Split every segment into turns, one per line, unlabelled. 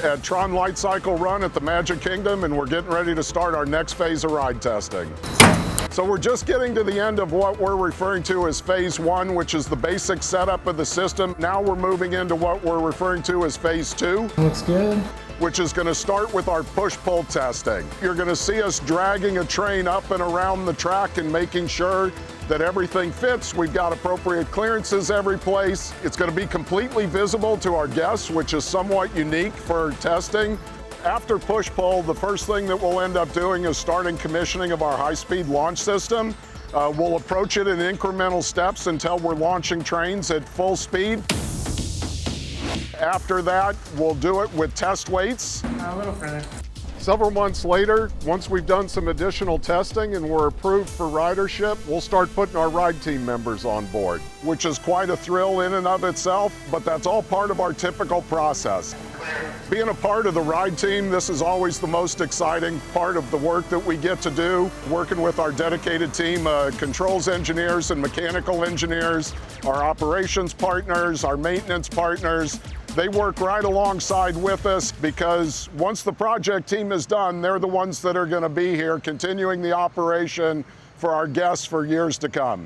at TRON Lightcycle Run at the Magic Kingdom, and we're getting ready to start our next phase of ride testing. So we're just getting to the end of what we're referring to as phase one, which is the basic setup of the system. Now we're moving into what we're referring to as phase two.
Looks good.
Which is going to start with our push-pull testing. You're going to see us dragging a train up and around the track and making sure that everything fits. We've got appropriate clearances every place. It's going to be completely visible to our guests, which is somewhat unique for testing. After push-pull, the first thing that we'll end up doing is starting commissioning of our high-speed launch system. We'll approach it in incremental steps until we're launching trains at full speed. After that, we'll do it with test weights.
A little further.
Several months later, once we've done some additional testing and we're approved for ridership, we'll start putting our ride team members on board, which is quite a thrill in and of itself, but that's all part of our typical process. Being a part of the ride team, this is always the most exciting part of the work that we get to do, working with our dedicated team of controls engineers and mechanical engineers, our operations partners, our maintenance partners. They work right alongside with us because once the project team is done, they're the ones that are going to be here continuing the operation for our guests for years to come.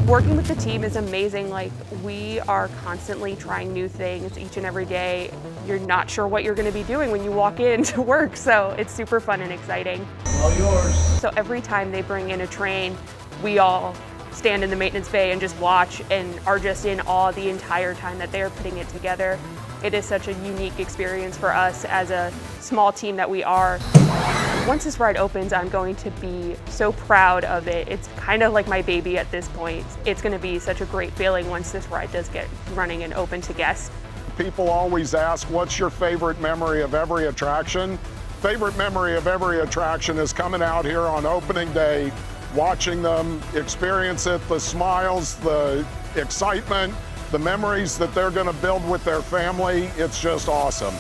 Working with the team is amazing. Like, we are constantly trying new things each and every day. You're not sure what you're going to be doing when you walk in to work, so it's super fun and exciting.
All yours.
So every time they bring in a train, we all stand in the maintenance bay and just watch and are just in awe the entire time that they're putting it together. It is such a unique experience for us as a small team that we are. Once this ride opens, I'm going to be so proud of it. It's kind of like my baby at this point. It's going to be such a great feeling once this ride does get running and open to guests.
People always ask, what's your favorite memory of every attraction? Favorite memory of every attraction is coming out here on opening day, watching them experience it, the smiles, the excitement, the memories that they're going to build with their family. It's just awesome.